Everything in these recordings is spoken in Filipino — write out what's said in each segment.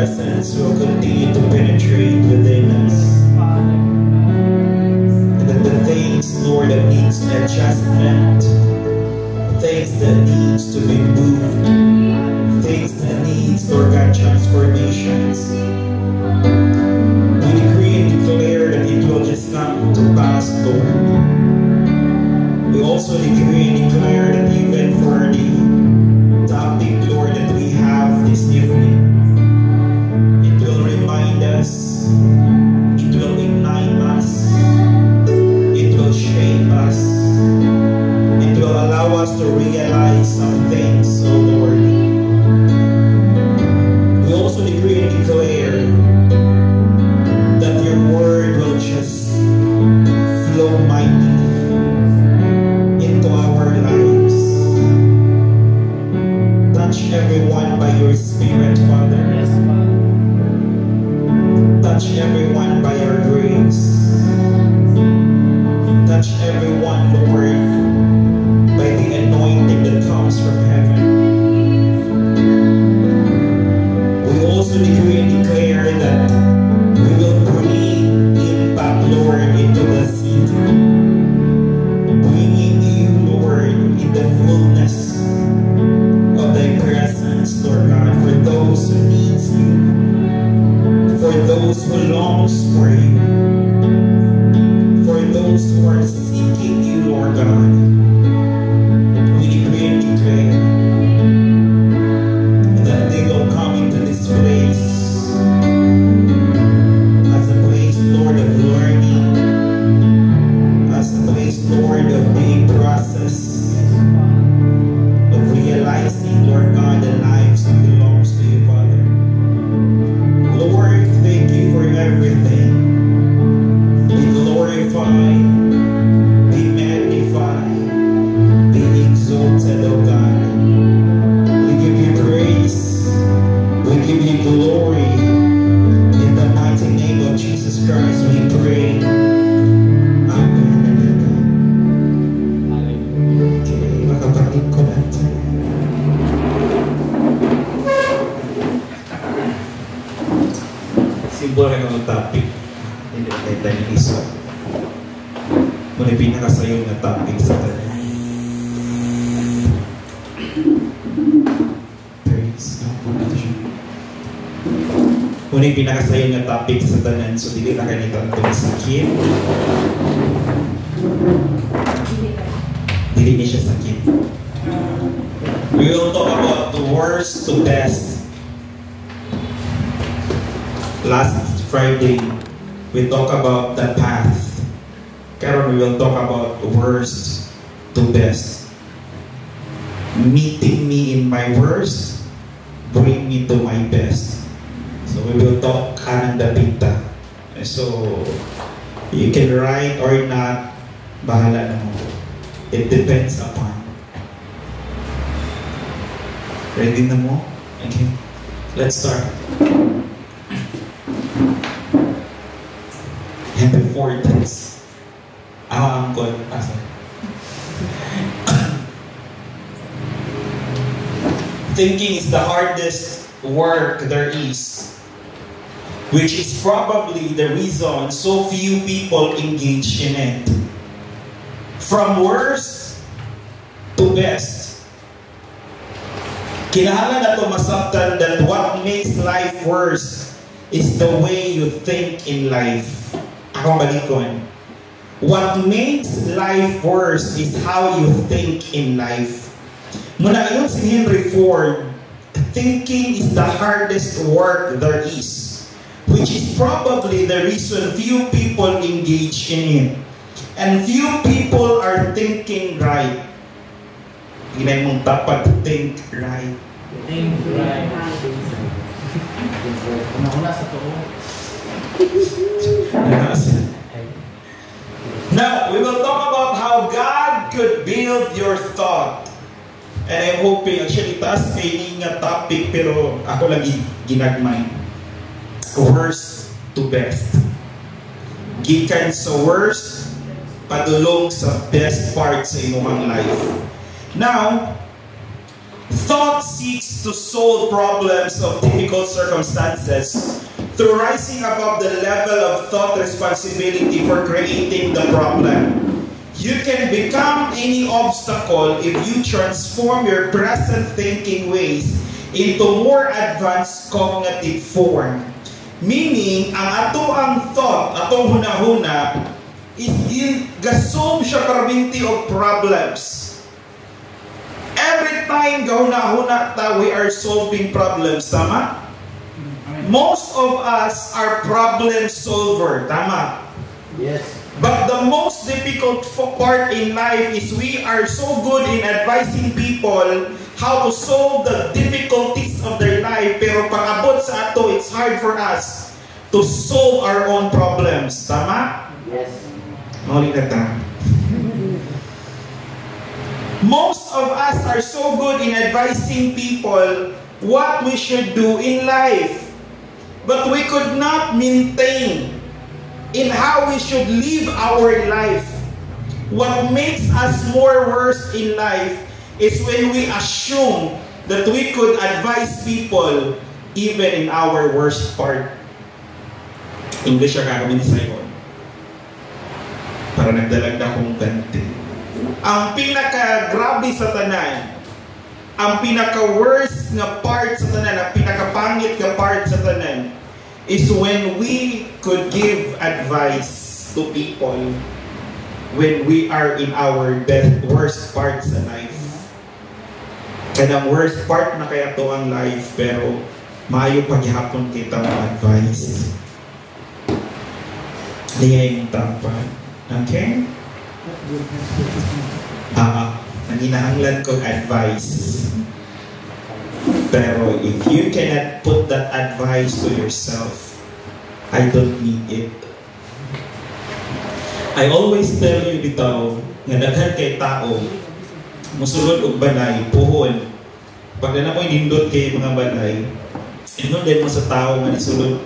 presence will continue to penetrate within us. And that the things, Lord, that needs adjustment, things that needs to be moved, things that needs, Lord God, transformations, we decree and declare that it will just come to pass, Lord. We also decree and declare that even for the topic, Lord, that we have this evening, it will remind us, it will ignite us, it will shape us, it will allow us to realize some things, oh Lord. We also decree and declare that your word will just flow mightily into our lives. Touch everyone by your Spirit, Father. Yes, Father. Touch everyone by your grace. Touch everyone, Lord, by the anointing that comes from heaven. We also decree and declare that we will bring impact, Lord, into the city. Bringing you, Lord, in the fullness of thy presence, Lord God, for those who need you, for those who longs for you, for those who are seeking you, Lord God. We decree and declare that they will come into this place as a place, Lord, of learning, as a place, Lord, of being processed, of realizing, Lord God, the lives that belongs to you, Father. Lord, thank you for everything. Be glorified, be magnified, be exalted, oh God. We give you praise, we give you glory. In the mighty name of Jesus Christ, we pray. Amen and amen. Okay, makapatid ko natin. Simple lang ang topic. Hindi na tayo tayo isa. Muna pinakasayo na topic sa tayo. Praise God. Muna pinakasayo na topic sa tanan. So, dili na kayo nito itong sakit. Dili niya siya sakit. We will talk about the worst to best. Last Friday, we talk about the path. Karon, we will talk about worst to best. Meeting me in my worst, bring me to my best. So we will talk Ananda Pinta. So you can write or not, bahala na mo. It depends upon. Ready na mo? Okay. Let's start. And before this, I'm going to pass it. Thinking is the hardest work there is, which is probably the reason so few people engage in it. From worst to best, kinahanglan nato masabtan that what makes life worse is the way you think in life. Akong balikon. What makes life worse is how you think in life. Muna yun si Henry Ford, thinking is the hardest work there is, which is probably the reason few people engage in it. And few people are thinking right. Hinay mong dapat think right. Think right. Una-una sa to. Now, we will talk about how God could build your thought. And I'm hoping, actually, taas kayo nga topic, pero ako lagi ginagmay. Worst to best. Gikan sa worst, padulong sa best part sa inyong life. Now, Thought seeks to solve problems of difficult circumstances through rising above the level of thought responsibility for creating the problem. You can become any obstacle if you transform your present thinking ways into more advanced cognitive form. Meaning, ang ato ang thought, atong hunahuna, is gasom siya karabinti of problems. Every time gahuna-huna ta, we are solving problems, tama? Most of us are problem solver, tama? Yes. But the most difficult part in life is we are so good in advising people how to solve the difficulties of their life, pero pag abot sa ato, it's hard for us to solve our own problems, tama? Yes. Maulit na ta. Most of us are so good in advising people what we should do in life, but we could not maintain in how we should live our life. What makes us more worse in life is when we assume that we could advise people even in our worst part. English siya kakamin sa'yo. Para nagdalagda kong ganti. Ang pinaka-grabe sa tanan, ang pinaka-worst na part sa tanan, ang pinaka-pangit na part sa tanan, is when we could give advice to people when we are in our worst parts sa life. Kanang worst part na kaya to ang life, pero maayo paghihapon kita ng advice. Liyay mong tampan. Okay? Nanginahanglan ko advice. Pero if you cannot put that advice to yourself, I don't need it. I always tell you bitaw, nga daghan kay tao, musulod og balay, puhon. Pag na mo'y nindot kay mga balay, inon din mo sa tao nga nisulod,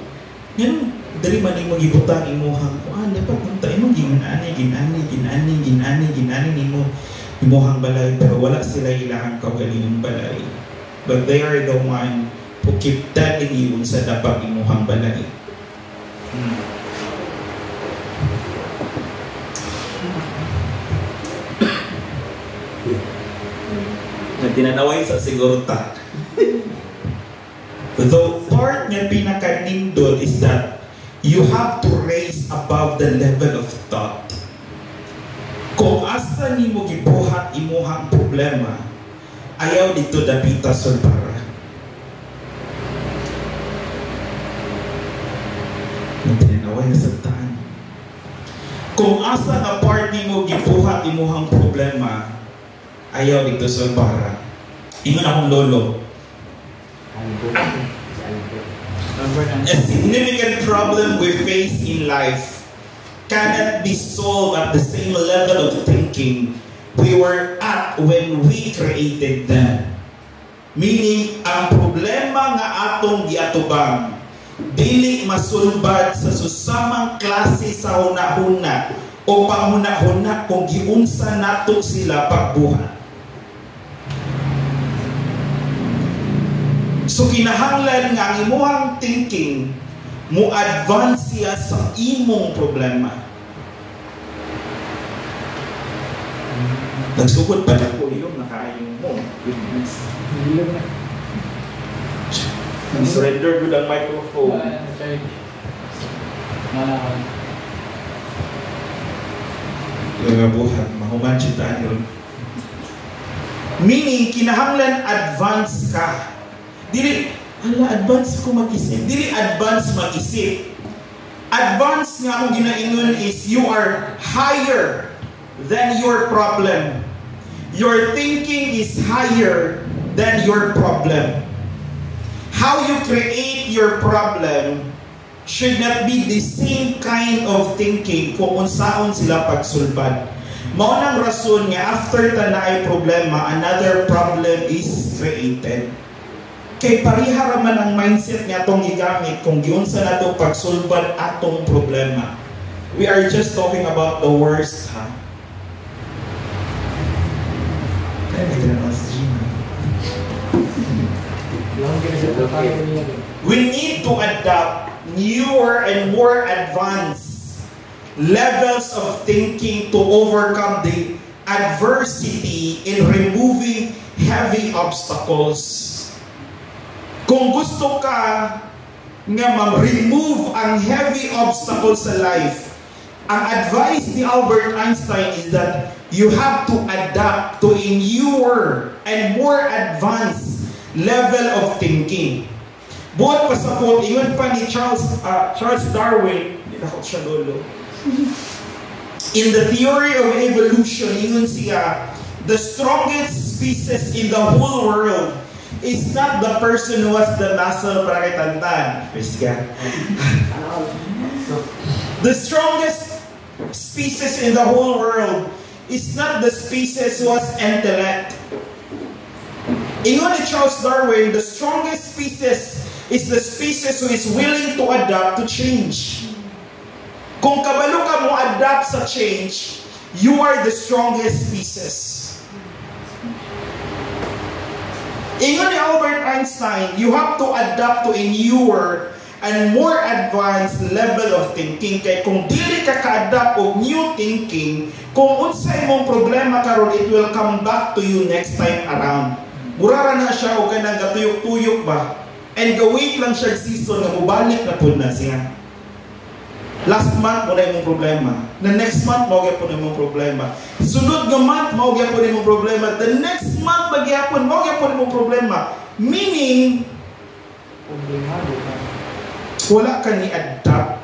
yan, dali man mo gibutang imuhang, dapat punta mo, ginani nimo imuhang balay, pero wala sila ilahang kaugalingong balay. But they are the one who keep telling you sa dapat imuhang balay. Tinanaway sa siguro ta. The part na pinaka-nindot is that you have to raise above the level of thought. Kung asa ni mo gibuhat imuhang problema, ayaw dito dapita sulpara. Tinanaway na sabtaan. Kung asa na part ni mo gibuhat imuhang problema, ayaw dito sulpara. Ingon akong lolo. A significant problem we face in life cannot be solved at the same level of thinking we were at when we created them. Meaning, ang problema nga atong giatubang dili masulbad sa susamang klase sa hunahuna o panghunahuna kung giunsa nato sila pagbuhat. So kinahanglan nga ang imuhang thinking mo advance siya sa imong problema. Nagsugod pa na po yung nakaayong mo. Goodness. Surrender good ang microphone. Yung buhat, mahuman siya yun. Meaning, kinahanglan advance ka. Dili, advance ko mag-isip. Dili advance mag-isip. Advance nga akong ginaingon is you are higher than your problem. Your thinking is higher than your problem. How you create your problem should not be the same kind of thinking kung unsaon sila pagsulbad. Mao nang rason nga after tanay problema, another problem is created. Kay pariha raman ang mindset nga atong gigamit kung giunsa nato pagsulbad atong problema. We are just talking about the worst, ha? We need to adopt newer and more advanced levels of thinking to overcome the adversity in removing heavy obstacles. Kung gusto ka nga ma-remove ang heavy obstacles sa life, ang advice ni Albert Einstein is that you have to adapt to a newer and more advanced level of thinking. Buot pa sa quote, ingon pa ni Charles Darwin, in the theory of evolution, ingon siya, the strongest species in the whole world is not the person who has the muscle para kay tantan. The strongest species in the whole world is not the species who has intellect. Ingon ni Charles Darwin, the strongest species is the species who is willing to adapt to change. Kung kabalo ka mo adapt sa change, you are the strongest species. Ingon ni Albert Einstein, you have to adapt to a newer and more advanced level of thinking. Kaya kung dili ka ka-adapt og new thinking, kung unsay mong problema karon, it will come back to you next time around. Murara na siya o kanang gatuyok-tuyok ba? And gawin lang siya season na mubalik na po na siya. Last month mo na yung problema. The next month mo po na yung problema. Sunod nga month mo po na yung problema. The next month magyapon mo po na yung problema. Meaning, wala ka ni-adapt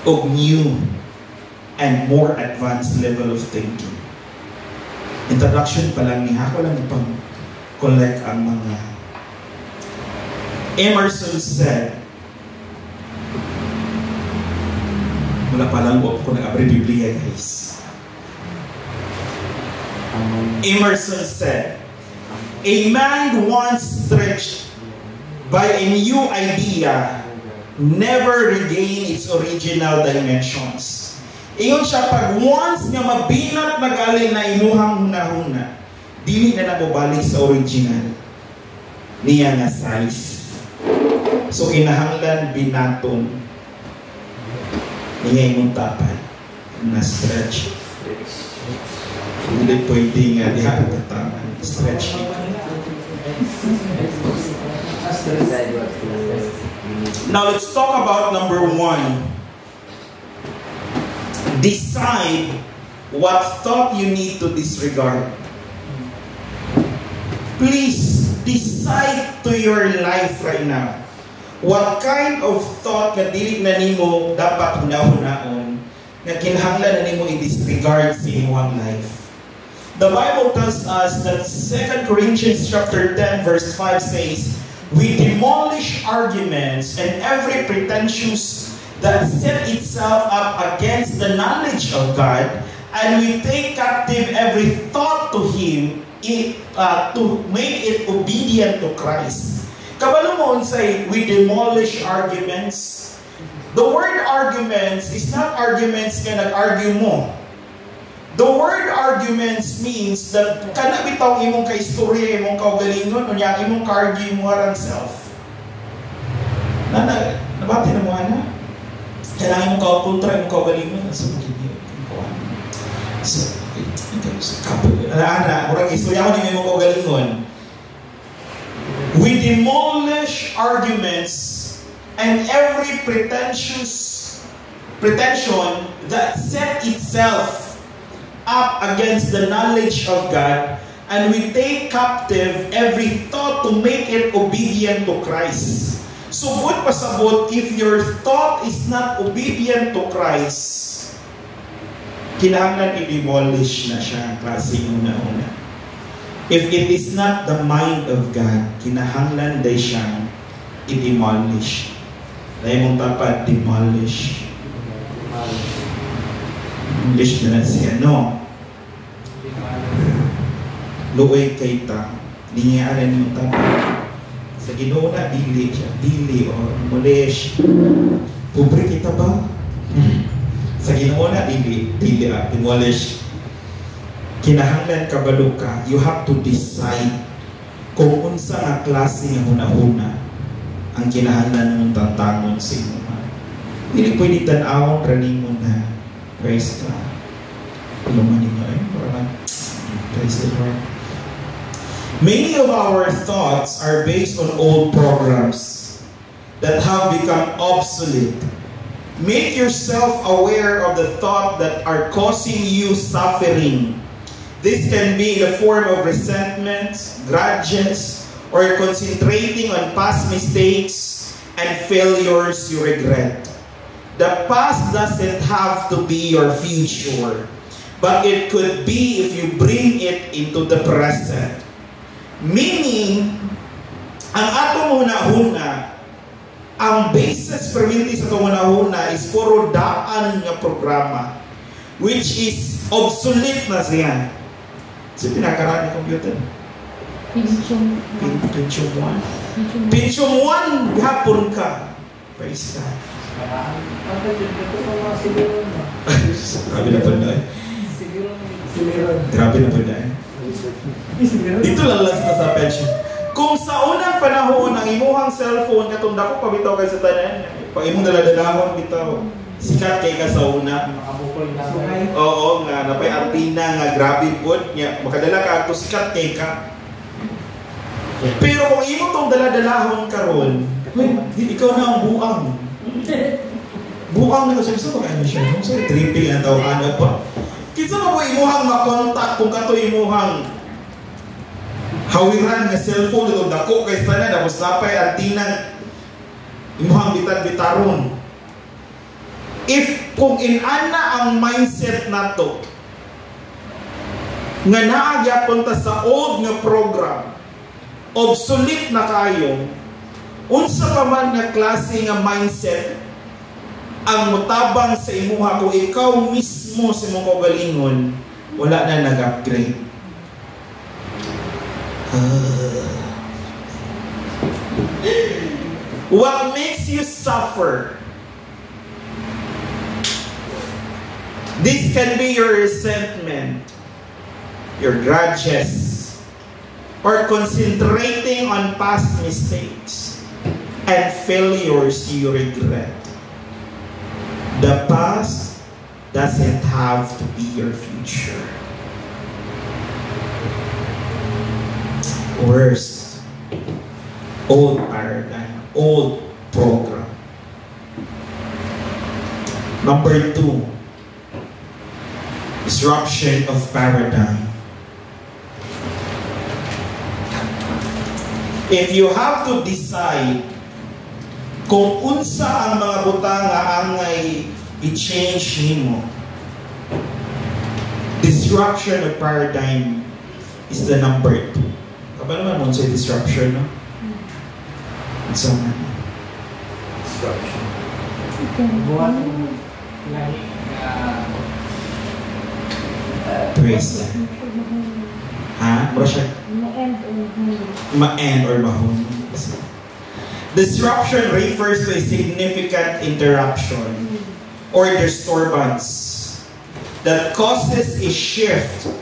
of new and more advanced level of thinking. Introduction pa lang ni ako lang ipang-collect ang mga Emerson said, wala pa lang ko nag-abri Biblia, guys. Emerson said, a man once stretched by a new idea never regain its original dimensions. Iyon siya, pag once nga mabinat magaling na imuhang hunahuna, dili na nababalik sa original niya nga size. So kinahanglan binaton niya imong tapan na stretch. Hindi pwede nga diha pagkataman. Stretch. Now let's talk about number 1. Decide what thought you need to disregard. Please decide to your life right now. What kind of thought nga dili na nimo dapat hunahunahon nga kinahanglan na nimo i-disregard sa imong life. The Bible tells us that 2 Corinthians chapter 10 verse 5 says, we demolish arguments and every pretensions that set itself up against the knowledge of God, and we take captive every thought to Him to make it obedient to Christ. Kabalo mo say, we demolish arguments. The word arguments is not arguments nga nag-argue mo. The word arguments means that kana bitaw imong kaistorya, imong kaugalingon, unya imong ka-argue mo arang self. Nabati na mo ana? Kailangan imong kaukontra, imong kaugalingon. So, murang istorya ko din imong kaugalingon. We demolish arguments and every pretension that set itself up against the knowledge of God, and we take captive every thought to make it obedient to Christ. So, good pasabot, if your thought is not obedient to Christ, kinahanglan i-demolish na siya klase una-una. If it is not the mind of God, kinahanglan day siyang i-demolish. Dahil mong dapat demolish. English na lang siya, no? Luoy kay ta. Di niya alam mong dapat. Sa Ginoo na, dili siya. Dili o molish. Pobre kita ba? Sa Ginoo na, dili. Dili demolish. Kinahanglan kabalo ka, you have to decide kung unsa nga klase nga hunahuna ang kinahanglan mong tantangon sa imo. Hindi pwede tan-awon raning mo na praise God. Tulungan ninyo praise the Lord. Many of our thoughts are based on old programs that have become obsolete. Make yourself aware of the thought that are causing you suffering. This can be in the form of resentment, grudges, or concentrating on past mistakes and failures you regret. The past doesn't have to be your future, but it could be if you bring it into the present. Meaning, ang atong huna-huna, ang basis perminti sa itong huna-huna is puro daan nga programa, which is obsolete na siya. So, pinakaraan ng computer? Pentium 1. Pentium 1, gapon ka. Praise God. Grabe na po na. Grabe na po na. Dito lang lang sa pension. Kung sa unang panahon ang imuhang cellphone katong dako pabitaw kay sa tanan, pag imong daladalahon bitaw, sikat kay ka sa una. Oo nga, napay antina nga grabe pod nya makadala ka ato sikat kay ka. Pero kung imo tong daladalahon karon, ikaw na ang buang. Buang na kasi sa ano siya, so tripping ang tawhan pa. Kinsa mo imuhang makontak kung kato imuhang hawiran nga cellphone ito dako kay sana tapos napay antina imuhang bitan-bitaron. If kung inana ang mindset nato nga naagyapon ta sa old nga program, obsolete na kayo, unsa pa man nga klase nga mindset ang mutabang sa imuha kung ikaw mismo sa imong kaugalingon wala na nag-upgrade. What makes you suffer? This can be your resentment, your grudges, or concentrating on past mistakes and failures you regret. The past doesn't have to be your future. Worst, old paradigm, old program. Number 2, disruption of paradigm. If you have to decide kung unsa ang mga butang nga angay i-change nimo, disruption of paradigm is the number 2. Kapag naman mo sa disruption, no? Unsa man? Disruption. Buwan lahi praise God. Ha? Brother? Ma-end or mahon. Disruption refers to a significant interruption or disturbance that causes a shift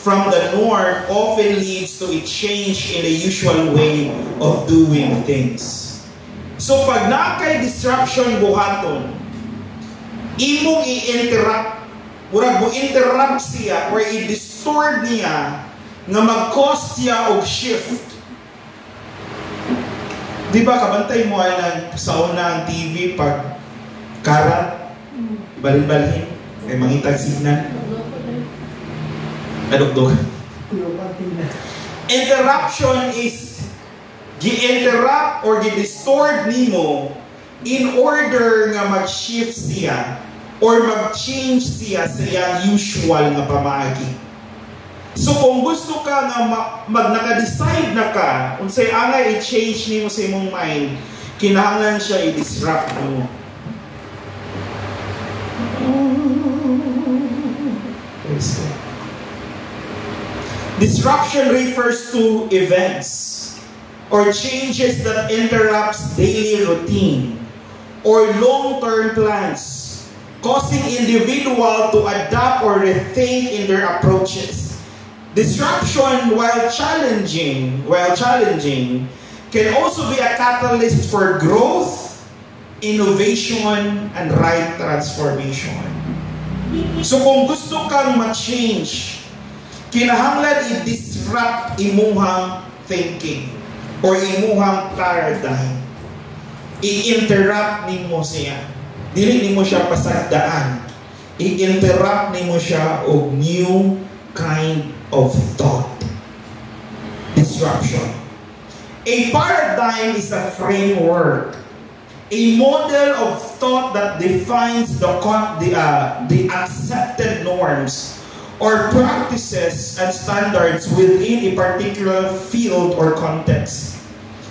from the norm, often leads to a change in the usual way of doing things. So pag nakay disruption buhaton, imong i-interrupt, murag mo interrupt siya or i-distort niya nga mag-cause siya og shift. Di ba kabantay mo ay sa unang TV pag karat, balin-balhin, ay mangitag signal. Adok-dok. Interruption is gi-interrupt or gi-distort nimo in order nga mag-shift siya or mag-change siya sa iyang usual nga pamaagi. So kung gusto ka nga naka-decide na ka, unsay angay i-change nimo sa imong mind, kinahanglan siya i-disrupt mo. Disruption refers to events or changes that interrupts daily routine or long-term plans, causing individual to adapt or rethink in their approaches. Disruption, while challenging, can also be a catalyst for growth, innovation, and right transformation. So kung gusto kang ma-change, kinahanglan i-disrupt imuhang thinking or imuhang paradigm. I-interrupt nimo siya. Dili nimo siya pasagdaan. I-interrupt nimo siya og new kind of thought. Disruption. A paradigm is a framework, a model of thought that defines the accepted norms or practices and standards within a particular field or context.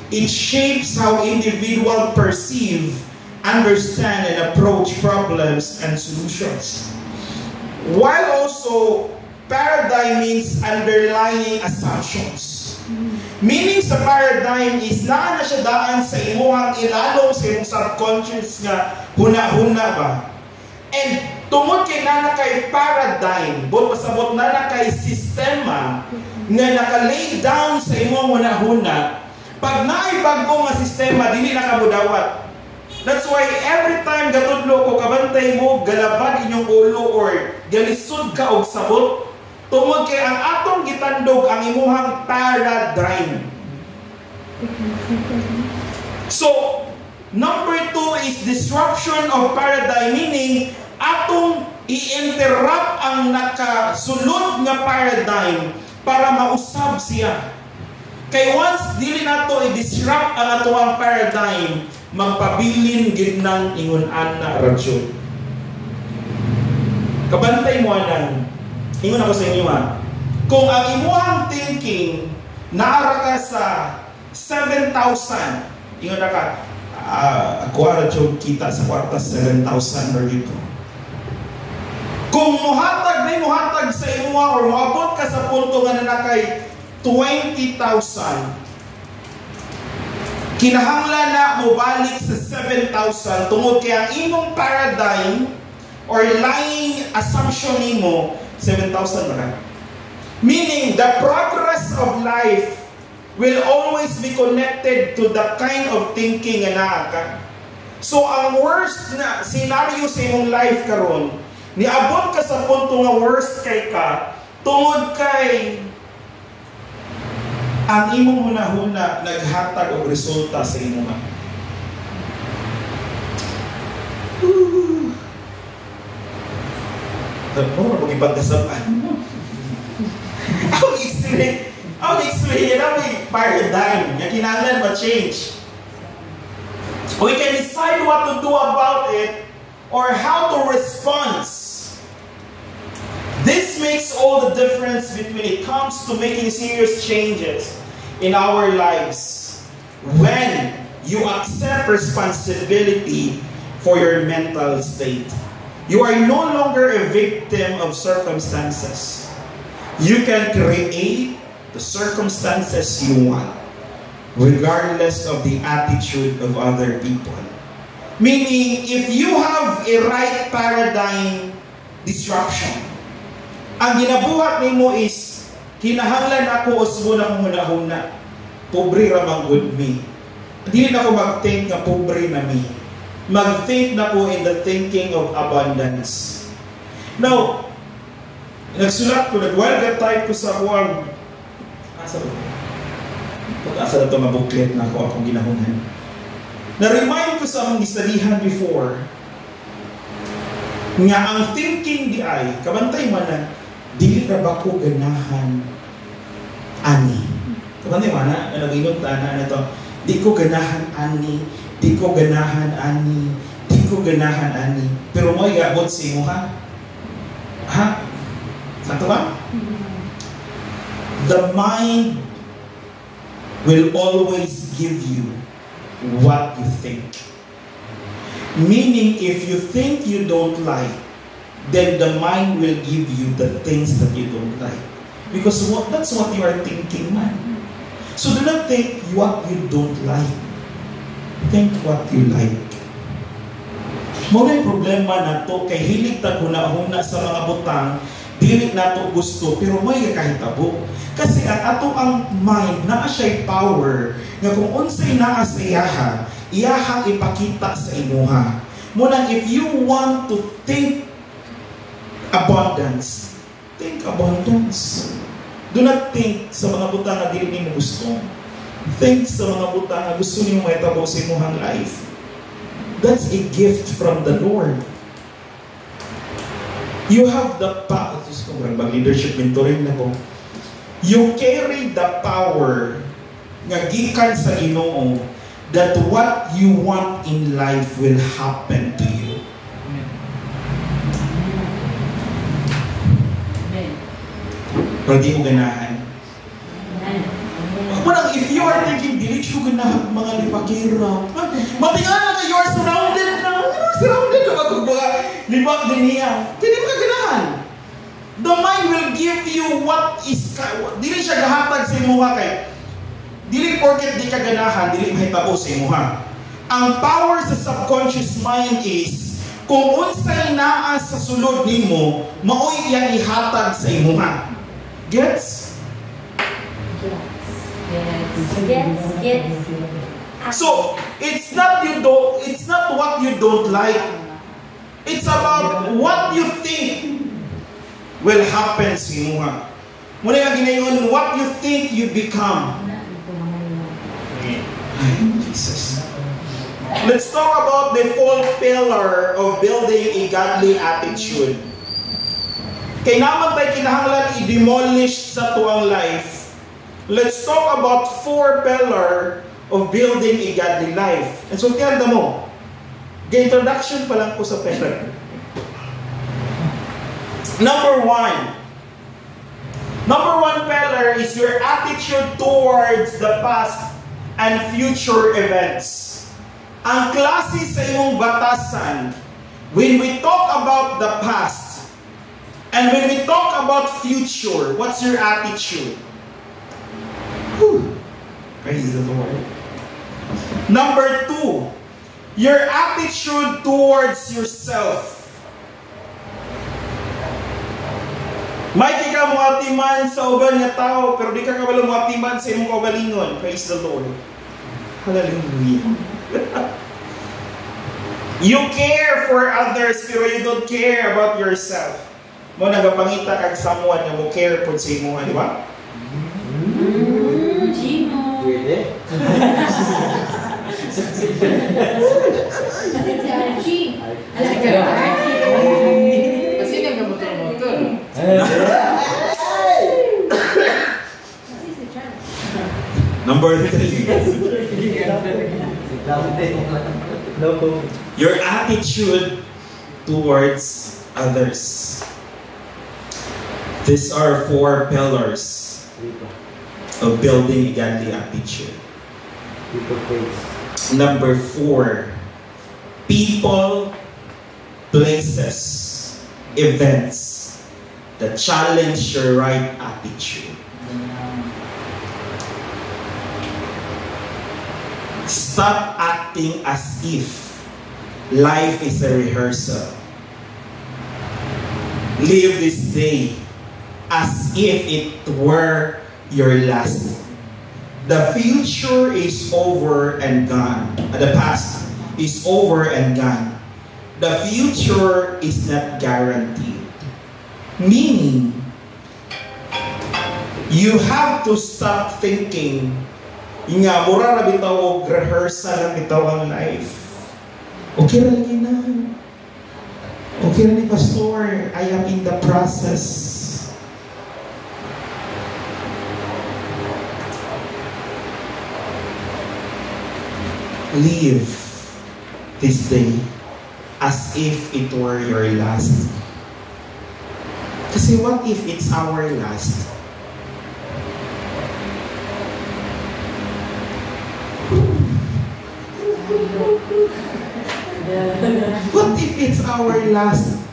It shapes how individuals perceive, understand, and approach problems and solutions. While also, paradigm means underlying assumptions. Meaning sa paradigm is na siya daan sa imuhang ilalong sa imong subconscious nga huna-huna ba. And tungod kay na kay paradigm, pasabot na kay sistema nga naka-lay down sa imong huna-huna, pag naay bago nga sistema, dili na kamudawat. That's why every time gatudlo ko, kabantay mo, galabad inyong ulo or galisod ka og sabot, tungod kay ang atong gitandog ang imuhang paradigm. So, number 2 is disruption of paradigm, meaning atong i-interrupt ang nakasulod nga paradigm para mausab siya. Kay once dili nato i-disrupt ang atong paradigm, magpabilin gid nang ingon-an na rasyon. Kabantay mo anang ingon ako sa inyo ha. Kung ang imuhang thinking naara ka sa 7,000, ingon na ka, ako aradyo kita sa kwarta 7,000 or dito. Kung muhatag sa imuha or muabot ka sa punto nga na kay 20,000, kinahanglan na mo balik sa 7,000 tungod kay ang imong paradigm or lying assumption nimo 7,000 ba? Meaning, the progress of life will always be connected to the kind of thinking na naaka. So, ang worst na scenario sa imong life karon, niabot ka sa punto nga worst kay ka, tungod kay ang imong huna-huna naghatag og resulta sa imong. Tapos mag-ipagkasapan. I'll explain it. I'll be paradigm. Yung kinahanglan ma-change. We can decide what to do about it or how to respond. This makes all the difference between it comes to making serious changes in our lives when you accept responsibility for your mental state. You are no longer a victim of circumstances. You can create the circumstances you want, regardless of the attitude of other people. Meaning, if you have a right paradigm disruption, ang ginabuhat nimo is, kinahanglan ako usbo na huna-huna, pobre ramang good me. Hindi na ako mag-think na pobre na me. Mag-think na po in the thinking of abundance. Now, nagsulat ko, nag-wildcat type ko sa buwang, asa na ito mabuklet na ako akong ginahungan. Na-remind ko sa among gisalihan before, nga ang thinking di ay, kabantay man na, dili na ba ko ganahan ani. Kabantay man na, nag-inot na ito, di ko ganahan ani, di ko ganahan ani, di ko ganahan ani. Pero mo iabot sa imo ha? Ha? Sakto ba? The mind will always give you what you think. Meaning, if you think you don't like, then the mind will give you the things that you don't like. Because that's what you are thinking, man. So do not think what you don't like. Think what you like. Mo rin problema na to kay hilig ta huna-huna sa mga butang dili nato gusto pero may kahitabo. Kasi ang mind naa siya'y power nga kung unsay naa sa iyahang ipakita sa imuha. Muna if you want to think abundance, think abundance. Do not think sa mga butang na dili nimo gusto. Think sa mga butang na gusto nimo mahitabo sa imuhang life. That's a gift from the Lord. You have the power. Mag-leadership mentoring na ko. You carry the power nga gikan sa Ginoo that what you want in life will happen to you. Pero di mo ganahan. Parang if you are thinking, dili ko ganahan mga lipakira. Matingan na you are surrounded na. You are surrounded na mga lipak din niya. Hindi mo ganahan. The mind will give you what is, dili siya gahatag sa imuha kay. Dili porket di ka ganahan, dili mahitabo sa imuha. Ang power sa subconscious mind is, kung unsay naa sa sulod nimo, maoy iyang ihatag sa imuha. Gets? Yes. So, it's not what you don't like. It's about what you think will happen sa imuha. Muna yung ginayon, what you think you become. Jesus. Let's talk about the fourth pillar of building a godly attitude. Kaya naman tayo kinahanglan i-demolish sa tuwang life. Let's talk about four pillar of building a godly life. And so, tiyanda mo, introduction pa lang po sa pillar. Number one pillar is your attitude towards the past and future events. Ang klase sa imong batasan, when we talk about the past and when we talk about future, what's your attitude? Whew. Praise the Lord. Number two, your attitude towards yourself. May di ka muatiman sa uban nga tao, pero di ka kabalo muatiman sa imong kaugalingon. Praise the Lord. Hallelujah. You care for others, pero you don't care about yourself. Mo nagapangita kag someone nga mo care po sa imo, di ba? Gino. Pwede. Kasi nga motor-motor. Number 3. Your attitude towards others. These are four pillars of building a godly attitude. Number 4, people, places, events that challenge your right attitude. Stop acting as if life is a rehearsal. Live this day as if it were your last. The future is over and gone. The past is over and gone. The future is not guaranteed. Meaning, you have to stop thinking, nga, mura na bitaw o rehearsal ang bitaw ang life. Okay na lagi na. Okay na ni Pastor, I am in the process. Live this day as if it were your last. Kasi what if it's our last? What if it's our last?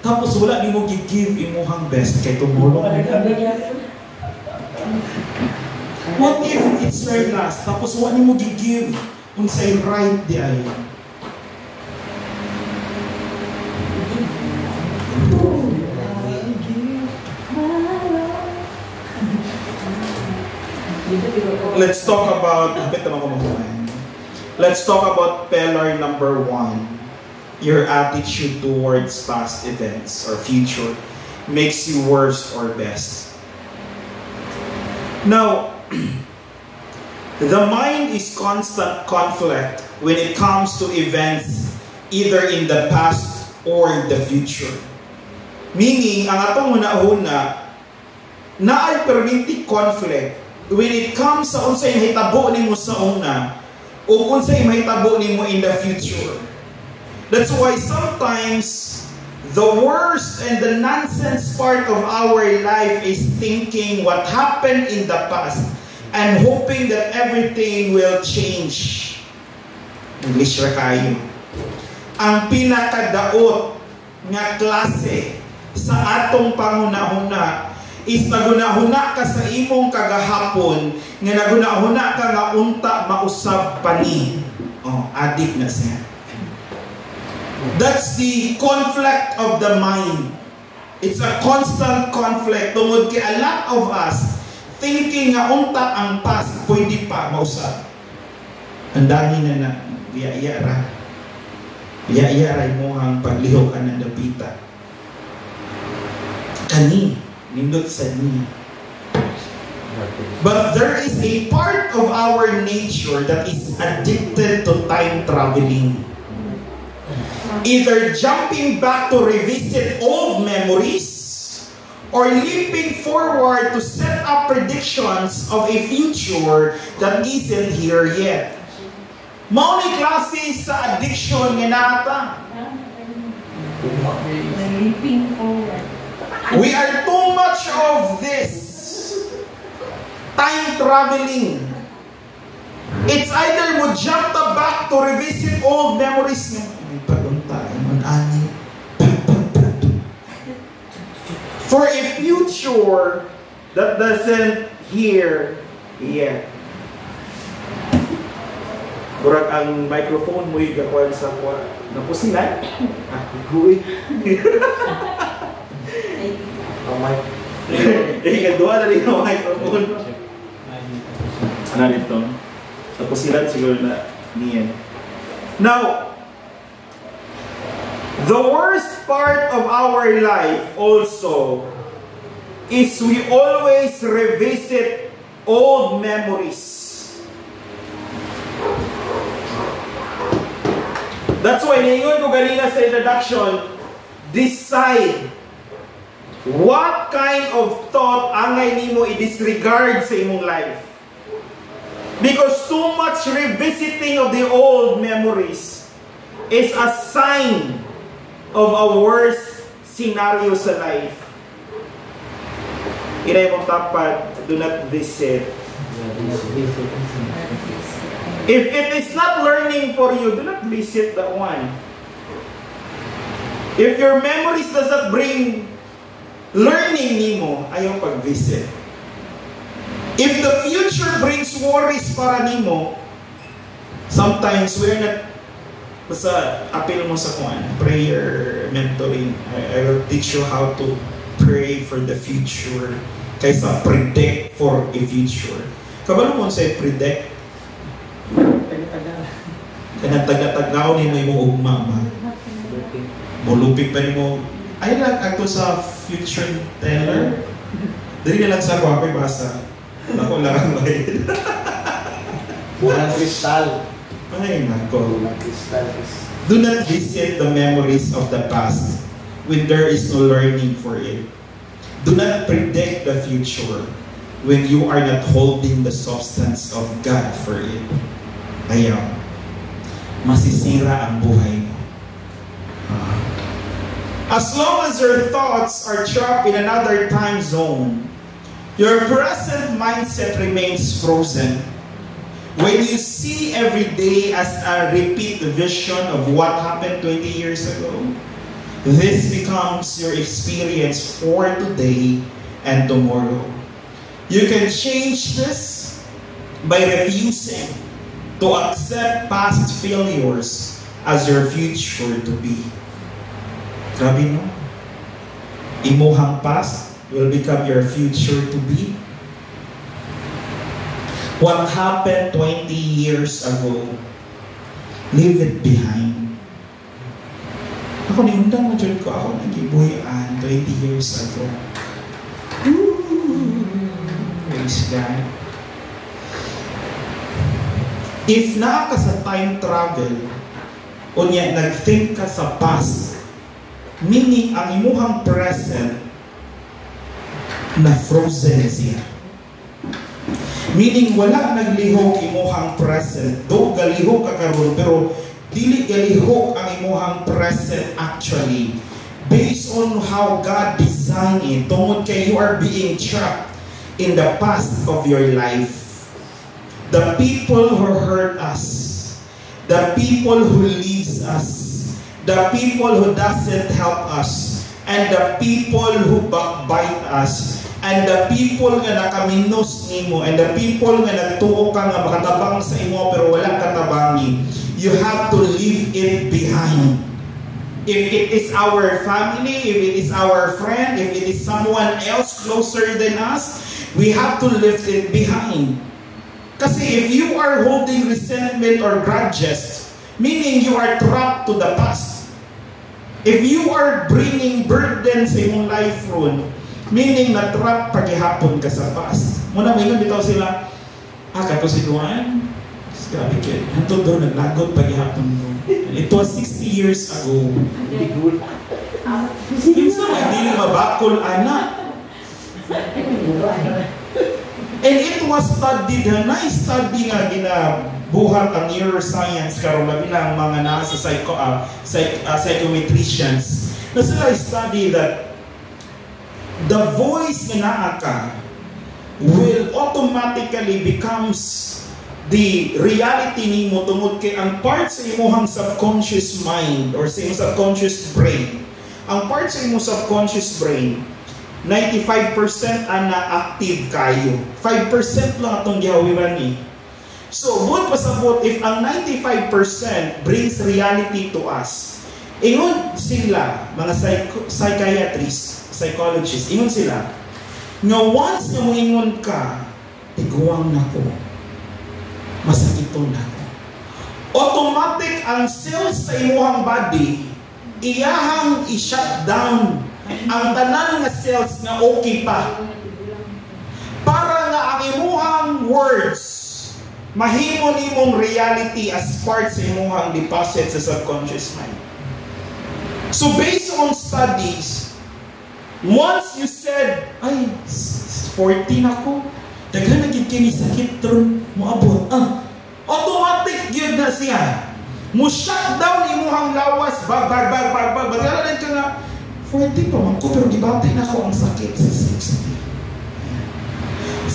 Tapos wala di mo give imuhang best kay tumulong. What if it's your last? Tapos wala di mo give unsay right di ay. Let's talk about pillar number 1. Your attitude towards past events or future makes you worse or best. Now, the mind is constant conflict when it comes to events either in the past or in the future. Meaning, ang atong una-una, naay permanent conflict when it comes sa unsay mahitabo nimo sa una o unsay mahitabo nimo in the future. That's why sometimes the worst and the nonsense part of our life is thinking what happened in the past and hoping that everything will change. English ra kayo. Ang pinakadaot nga klase sa atong panghuna-huna is naguna-huna ka sa imong kagahapon nga naguna-huna ka nga unta mausab pani. Oh, adik na siya. That's the conflict of the mind. It's a constant conflict. Tungod kay a lot of us thinking nga unta ang past pwede pa mausab. Ang dami na iya-iya mo ang paglihok ka ng dapita. Kani, nindot sa ni. But there is a part of our nature that is addicted to time traveling. Either jumping back to revisit old memories or leaping forward to set up predictions of a future that isn't here yet. Mao ni klase sa addiction nga nata. Leaping forward. We are too much of this time traveling. It's either mo jump back to revisit old memories nga for a future that doesn't here yet. Murag ang microphone mo yung gakuan sa kwa. Napusinan? Guy. Oh my. Kadua na rin ang microphone. Ano rito? Napusinan siguro na niyan. Now, the worst part of our life also is we always revisit old memories. That's why ngayon ko ganina sa introduction, decide what kind of thought angay nimo i-disregard sa imong life. Because too much revisiting of the old memories is a sign of a worse scenario sa life. Inay mong tapat, do not visit. If it is not learning for you, do not visit that one. If your memories does not bring learning nimo, ayaw pag-visit. If the future brings worries para nimo, sometimes we're not. Basta appeal mo sa kuan, prayer, mentoring. I will teach you how to pray for the future kaysa predict for a future. Kabalo mo sa predict? Kanang taga-tagaw ni mo imong ugma ba? Mulupig pa nimo. Ay lang ako sa future teller. Dili na lang sa ako ay basa. Ako lang may. Walang kristal. Ay nako. Walang kristal. Do not visit the memories of the past when there is no learning for it. Do not predict the future when you are not holding the substance of God for it. Ayaw. Masisira ang buhay mo. As long as your thoughts are trapped in another time zone, your present mindset remains frozen. When you see every day as a repeat vision of what happened 20 years ago, this becomes your experience for today and tomorrow. You can change this by refusing to accept past failures as your future to be. Grabe no? Imuhang past will become your future to be. What happened 20 years ago, leave it behind. Ako niundang na dyan ko, ako nagibuhian 20 years ago. Praise God. If naa ka sa time travel, o niya, nag-think ka sa past, meaning ang imuhang present na frozen siya. Meaning wala naglihok imuhang present. Do galihok ka karon, pero dili galihok ang imuhang present actually. Based on how God designed it, tungod kay you are being trapped in the past of your life. The people who hurt us, the people who leaves us, the people who doesn't help us, and the people who backbite us, and the people nga nakaminos nimo, and the people nga nagtuo ka nga makatabang sa imo pero walang katabangi, you have to leave it behind. If it is our family, if it is our friend, if it is someone else closer than us, we have to leave it behind. Kasi if you are holding resentment or grudges, meaning you are trapped to the past. If you are bringing burdens sa imong life ron, meaning na-trap paghihapon ka sa past. Muna may bitaw sila, kato si Duan, grabe kid, hantod doon naglagot paghihapon ko. It was 60 years ago. Minsan ay hindi mabakol, anak. And it was studied, nice study nga ginabuhat ang neuroscience karon labi lang mga nasa psychometricians. Na sila study that the voice nga naa ka will automatically becomes the reality nimo tungod kay ang part sa imong subconscious mind or sa imong subconscious brain. Ang part sa imong subconscious brain 95% ana active kayo. 5% lang atong gihawiran ni. So, buot pasabot if ang 95% brings reality to us. Ingon sila, mga psychiatrists, psychologists, ingon sila, nga once nga moingon ka, tiguang na ko. Masakiton na ko. Automatic ang cells sa imuhang body, iyahang i-shut down ang tanan nga cells nga okay pa para nga ang imuhang words mahimo nimong reality as part sa imuhang deposit sa subconscious mind. So based on studies, once you said, ay, 14 ako, daghan na gid kini sakit ron moabot, automatic yun na siya. Mo shut down imuhang lawas, bagala ka nga 40 pa man ko, pero gibati na ko ang sakit sa 60.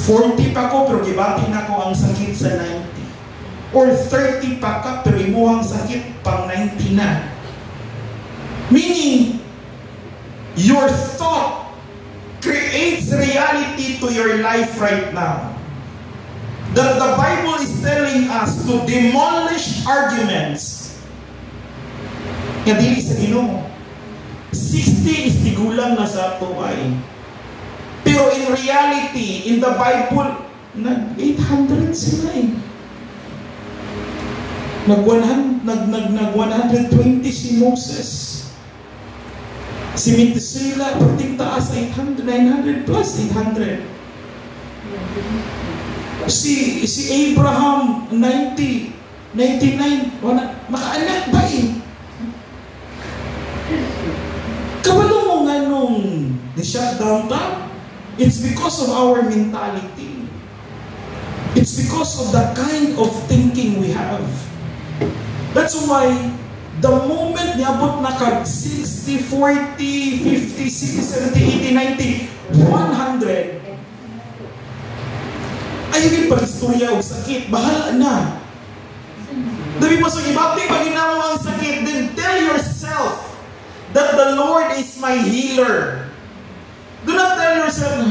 40 pa ko, pero gibati na ko ang sakit sa 90. Or 30 pa ka, pero imuhang sakit pang 90 na. Meaning, your thought creates reality to your life right now. The Bible is telling us to demolish arguments. Nga dili sa Ginoo. 60 is tigulang na sa ato ay. Pero in reality, in the Bible, nag-800 sila eh. Nag-120 si Moses. Si Methuselah, perting taas 800, 900 plus 800. Si Abraham, 90, 99, makaanak ba eh? Kabalo mo nga nung ni-shut down ta? It's because of our mentality. It's because of the kind of thinking we have. That's why the moment niabot na kag 60, 40, 50, 60, 70, 80, 90, 100, ayun yung pag-istorya o sakit, bahala na. Dabi pa sa ibati, pag ginawa ang sakit, then tell yourself that the Lord is my healer. Do not tell yourself,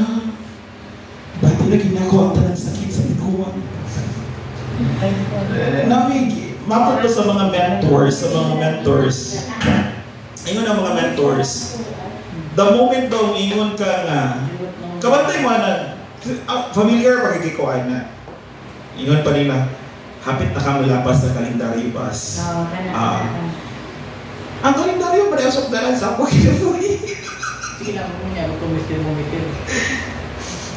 bati na ginagawa ang tanang sakit sa biguan. Mapot sa mga mentors, Ingon ang mga mentors, the moment daw ingon ka nga, kabantay mo na, familiar pagkikikuan na. Ingon pa nila, hapit na kami lapas sa kalendaryo bas. Ang kalendaryo pa rin usap dalan sa ako kinabuhi. Sige lang, mo niya, tumitil.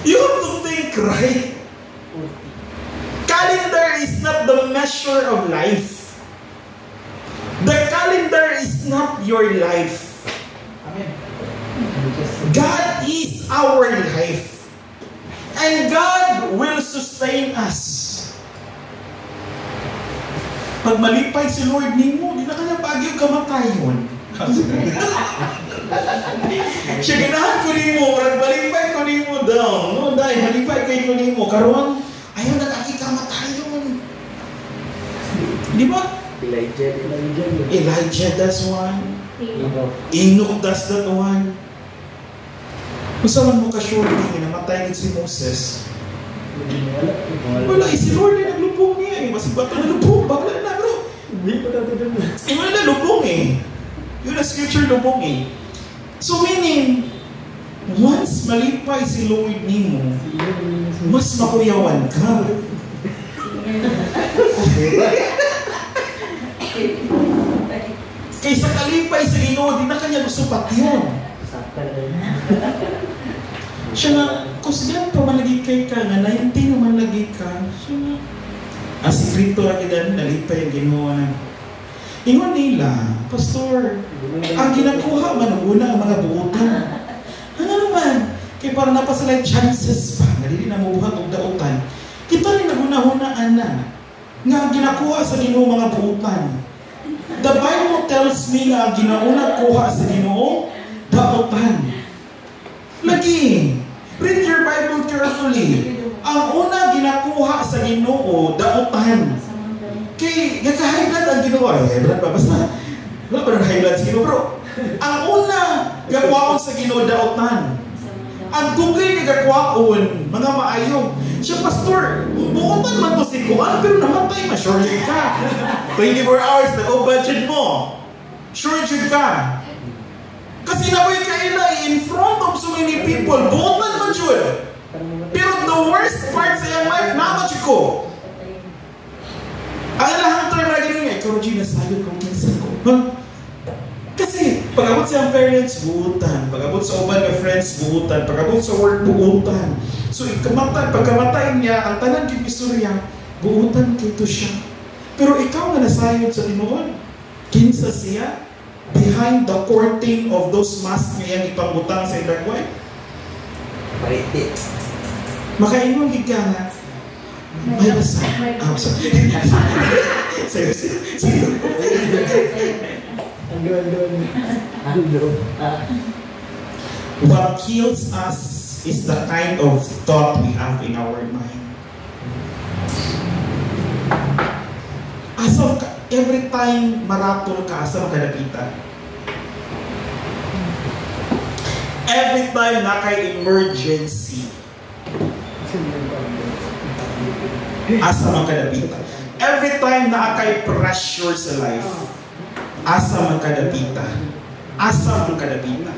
You have to think, right? Calendar is not the measure of life. The calendar is not your life. Amen. God is our life. And God will sustain us. Pag malipay si Lord nimo, di na kanya bagyo kamatayon. Siya ganahan ko nimo, malipay ko nimo daw. No, dahil malipay kayo ko nimo. Karoon, ayaw na kakamatayon. Di ba? Elijah does one. Enoch does that one. Kung saan mo ka-shorty, namatay si Moses. Wala, si Lord na naglubong niya eh. Mas bato na lubong, bakla na bro. Wala na lubong eh. Yun na scripture lubong eh. So meaning, once malipay si Lord nimo, mas makuyawan ka. Kaysa kalipay sa Ginoo, di na kanya gusto patyon. Siya nga, kusgan pa managikay ka, nga 19 naman lagi ka, siya nga, asikrito lagi dan, nalipay ang Ginoo na. Ingon nila, Pastor, ang ginakuha man una ang mga buutan. Ano naman? Kaya parang napasalay chances pa, nga dili na mabuhat og dautan. Kita rin naguna-hunaan na, nga ang ginakuha sa Ginoo mga buutan. The Bible tells me nga ang ginauna kuha sa Ginoo, dautan. Lagi, read your Bible carefully. Ang una ginakuha sa Ginoo, dautan. Kay nagka-high blood ang Ginoo. High blood ba? Basta, wala pa ng high blood sa Ginoo, bro. Ang una gagwaon sa Ginoo, dautan. Ang dugay na gagwaon, mga maayong. Siya, Pastor, buutan man to si Kuan, pero namatay, ma-shorted ka. 24 hours na budget mo. Shorted ka. Kasi naway kaila in front of so many people, buutan man yun. Pero the worst part sa iyang life, naman ko. Ang ilahang term na ganun nga, ikaw, Regina, sabi ko, minsan ko. Kasi, pag-abot siyang parents, buutan. Pag-abot sa uban ng friends, buutan. Pag-abot sa work, buutan. So, pagkamatay niya, ang tanan yung istorya, buutan kito siya. Pero ikaw na nasayod sa tinuon, kinsa siya, behind the curtain of those masks niya yung ipangutang sa idagway. Makaingon ka nga, may basa. Sige. What kills us is the kind of thought we have in our mind. Asa every time maratol ka, asa makalapitan? Every time na kay emergency, asa makalapitan? Every time na kay pressure sa life, asa makalapitan? Asa makalapitan?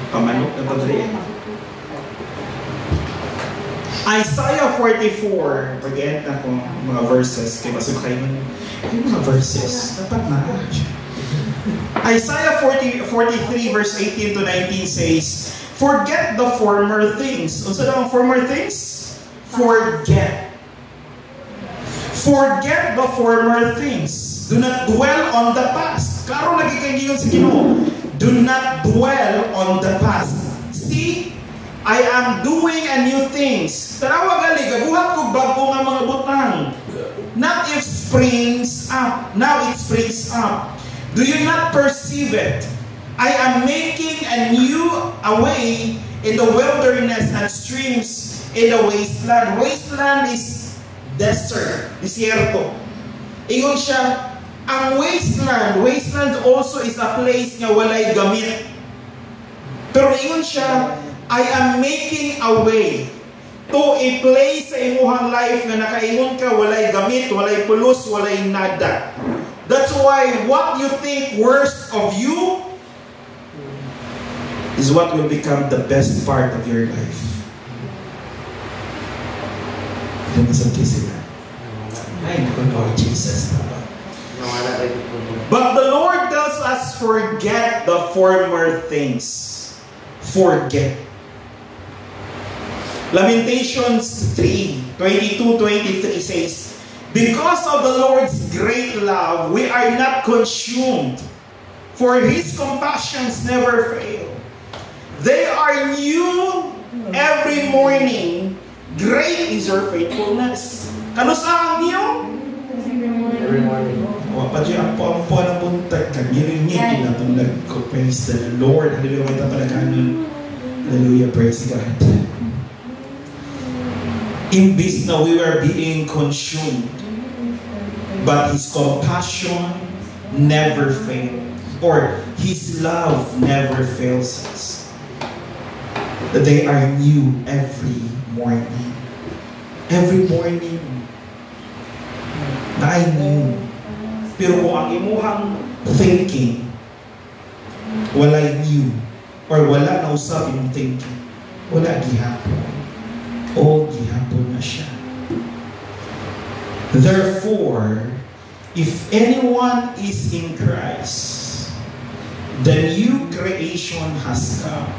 Pamanok na pagriyan. Isaiah 44, pag-end na ko mga verses, kaya masuk kayo yung mga verses, dapat na. Isaiah 43 verse 18 to 19 says, forget the former things. Unsa daw ang former things? Forget. Forget the former things. Do not dwell on the past. Klaro lagi kay giyon sa Ginoo. Do not dwell on the past. See, I am doing a new things. Tarawa gali, gabuhat ko bago nga mga butang. Not if springs up. Now it springs up. Do you not perceive it? I am making a new way in the wilderness and streams in the wasteland. Wasteland is desert, desierto. Ingon siya, ang wasteland also is a place nga walay gamit. Pero ingon siya, I am making a way to a place sa imuhang life na nakaingon ka, walay gamit, walay pulos, walay nada. That's why what you think worst of you, is what will become the best part of your life. Lumusog kayo sila. Ay, Lord Jesus. But the Lord tells us, forget the former things. Forget. Lamentations 3:22-23 says, because of the Lord's great love, we are not consumed, for His compassions never fail. They are new every morning. Great is your faithfulness. Kano sa new? Every morning. Wapa dyan ang po na buntag ka. Ngiring-ngiring na itong nag-praise the Lord. Hallelujah. May tapalaganon. Hallelujah. Praise God. Imbis na we were being consumed, but His compassion never fails, or His love never fails us. They are new every morning. Every morning na ay new. Pero kung ang imuhang thinking wala new, or wala na usap yung thinking, wala gihapon. O gihapon na siya. Therefore, if anyone is in Christ, the new creation has come.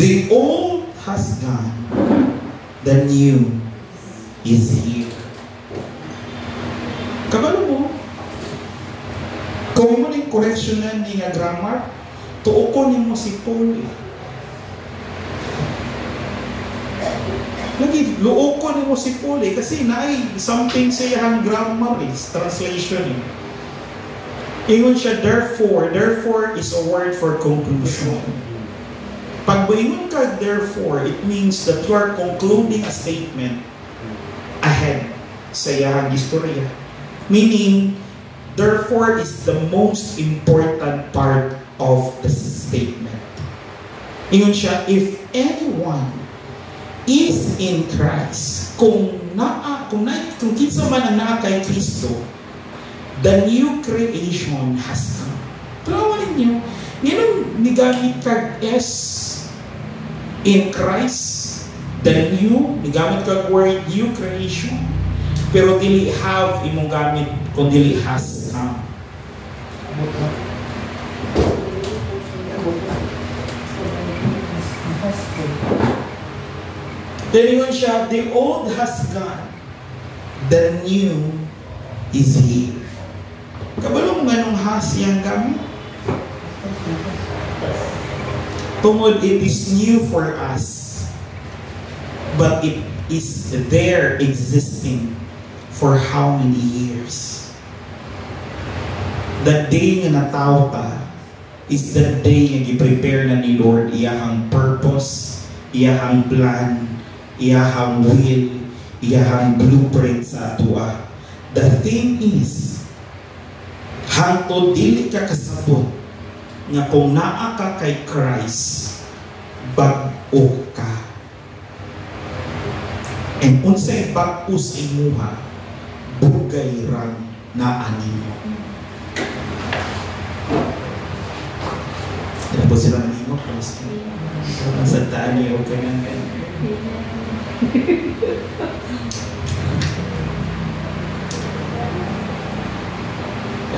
The old has gone. The new is here. Kabalo mo? Kung mo ning correctionan ni nga grammar, tuokon mo si Paul. Lagi, luokon mo si Paul kasi naay something sa iyang grammar translation. Ingon siya, therefore. Therefore is a word for conclusion. Pag ingon ka, therefore, it means that you are concluding a statement ahead sa iyang istorya. Meaning, therefore is the most important part of the statement. Ingon siya, if anyone is in Christ, kung kinsa man ang naa kay Kristo, the new creation has come. Pero ninyo, ngayon nigamit kag S in Christ, the new, nigamit kag word new creation, pero dili have imong gamit kung dili has come. Then siya, the old has gone, the new is here. Kabalong ganong has yang gamit? Tungod, it is new for us, but it is there existing for how many years? The day nga nataw ta is the day nga i-prepare na ni Lord iyahang purpose, iyahang plan, iyahang will, iyahang blueprint sa atua. The thing is, hangtod dili ka kasabot nga kung naa ka kay Christ, bag-o ka. And unsay bag-o sa imuha, bugay rang naanin mo. Ano po sila manimo? Ang santaan niyo, okay nga nga.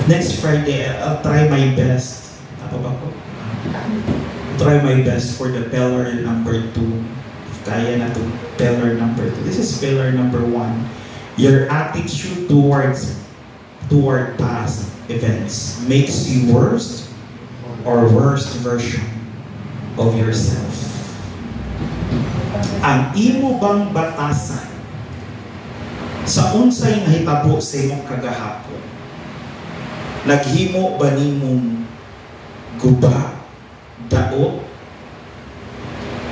Next Friday, I'll try my best. Apa ba ko? Try my best for the pillar number 2. If kaya na to, pillar number 2. This is pillar number 1. Your attitude toward past events makes you worse or worst version of yourself. Ang imo bang batasan sa unsay nahitabo sa imong kagahapon? Naghimo ba nimong guba, daot,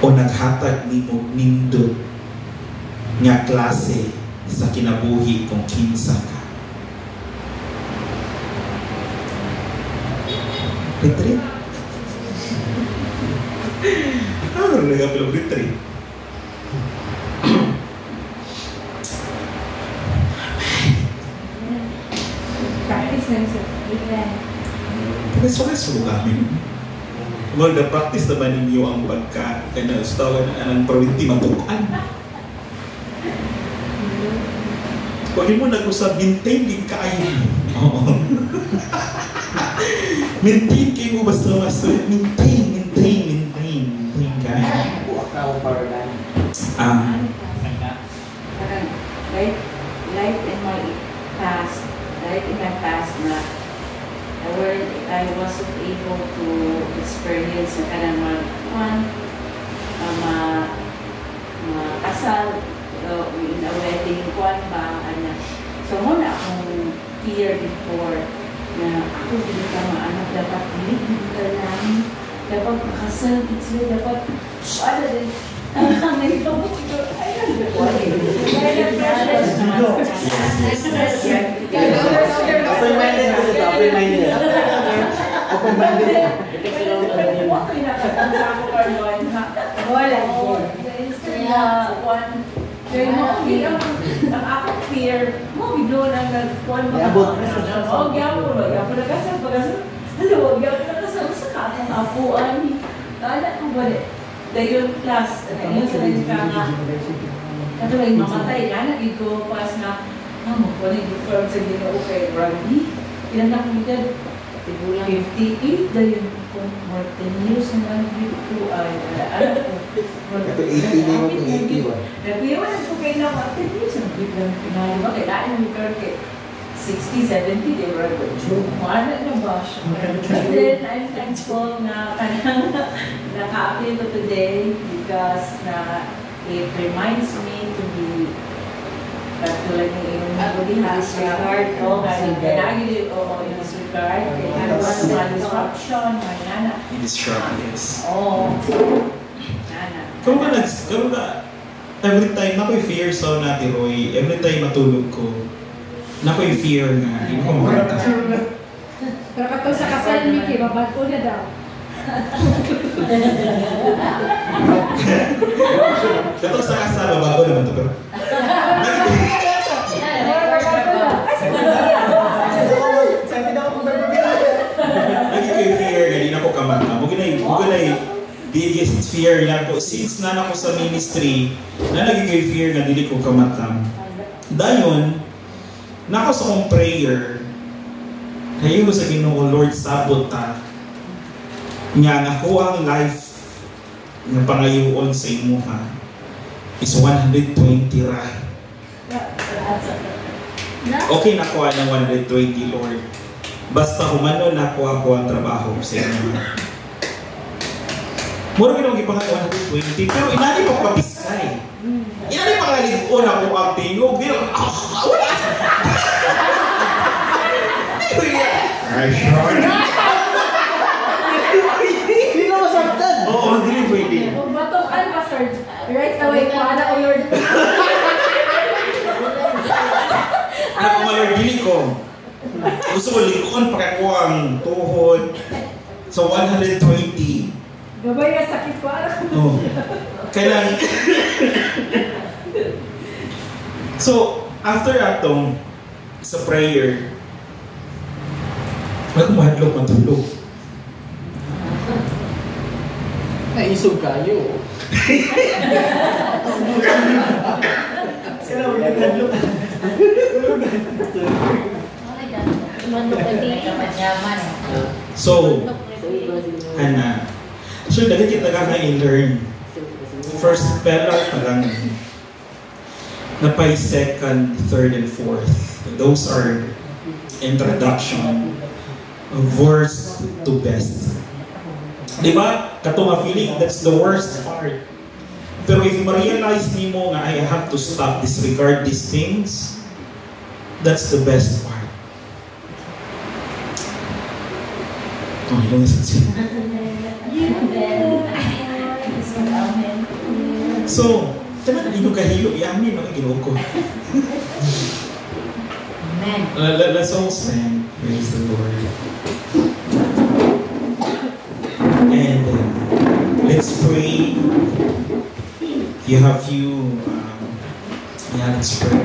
o naghatag nimong nindot nga klase sa kinabuhi kung kinsa ka? Retreat? Ano nga pala retreat? Practice and amen. Reso-reso kami. Magda-practice naman ninyo ang pagka tawag ang probinti matukan. Huwag mo nag-usap, maintain din kayo. Oo. Maintain kayo mo basta-basta. Maintain kayo. Like in my past, na I wasn't able to experience na kanang kasal in a wedding ba, so muna akong fear before na ako hindi ka maanak, dapat hindi ka namin, dapat makasal, dapat ano din, may ito ko, ayun, ang akong fear, biglo na nagkuhan mga gyapon na kasal, halo, gyapon na kasal, sa kakang apuan, kala ko ba dayon class, yun sa nagkaka, ito lang mamatay, nagig ko pas na, magkuhan yung firm sa ginoo kay Randy, ilan na kong edad, 58, dayon kung more 10 years na nagig ko ay, alam ko, Ito 80 na mo kung 81. Nagpiwan ko kayo na mga 10 years, biglang pinali ba, kailangan mo kaya 60, 70, they were like, mana na ba siya? And then, I'm thankful na kanang naka-appeal ko today because na it reminds me to be katulad ng iyong disregard ko, kailangan yung disregard, kailangan mga disruption, mga nana. Disrupt, yes. Oo. Kung ba, every time, nako'y fear sa natin, Roy, every time matulog ko, nako'y fear nga, hindi ko makita. Pero katong sa kasal, Mickey, babad ko na daw. Katong sa kasal, babago naman ito, pero... Naging fear nga, di na ko kamata. Bugunay, biggest fear na ko, since na ako sa ministry, na naging fear na dili ko kamata. Dayon, nako sa kong prayer, kayo sa Ginoo, Lord, sabot ta, nga nako ang life ng pangayoon sa imuha is 120 ra. Okay, nakuha ng 120, Lord. Basta humano nakuha ko ang trabaho sa imuha. Mura ginawag ipangay 120, pero inali pa papiskay. Inali pa kaligpon ako ang tingog. Wala! Ay, sure. Hindi na masaktan. Oo, hindi pwede. Kung batukan, Pastor, right away, paano ko, Lord? Ano kung malargili ko? Gusto ko likoon pakakuha ang tuhod sa 120. Gabay nga sakit ko, ano? Oh. Kailan? So, after atong sa prayer, ako mahadlok matulog. Naisog kayo. Sila mo nagkadlok. So, Hana, so dagat kita i-learn. First pillar pa lang. Napay second, third, and fourth. Those are introduction of worst to best. Diba? Katong feeling, that's the worst part. Pero if ma-realize nimo nga I have to stop, disregard these things, that's the best part. Oh, yung isa. So, tanan hindi kahilo yamin mga Ginoo ko. Let's all stand. Praise the Lord. And let's pray. You have let's pray.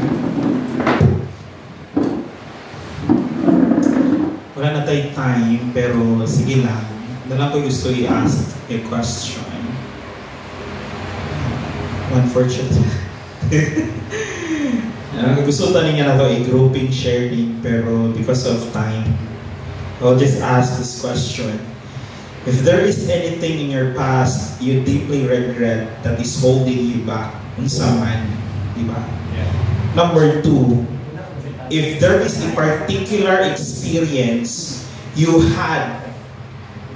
Wala na tayo time, pero sige lang. na lang ko gusto i-ask a question. Unfortunately. Gusto tanin nga na to i-grouping, sharing, pero because of time, I'll just ask this question. If there is anything in your past you deeply regret that is holding you back, unsa man, di ba? Yeah. Number 2, if there is a particular experience you had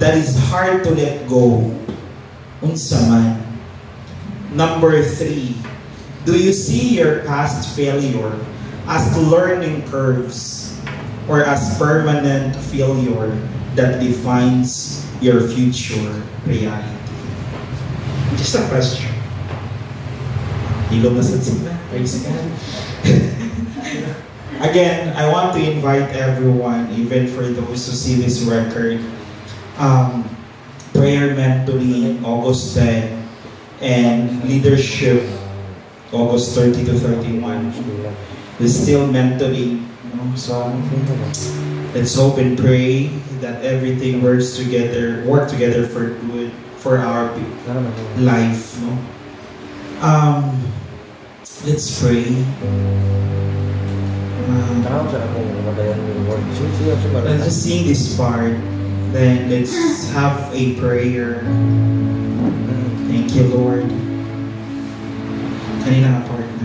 that is hard to let go, unsa man. Number 3, do you see your past failure as learning curves or as permanent failure that defines your future reality? Just a question. Ilong na sa sila. Praise God. Again, I want to invite everyone, even for those who see this record, prayer mentoring August 10 and leadership August 30 to 31. We're still mentoring, so let's hope and pray that everything work together for good for our life. Let's pray. Let's just sing this part, then let's have a prayer. Thank you, Lord. Kanina na part na.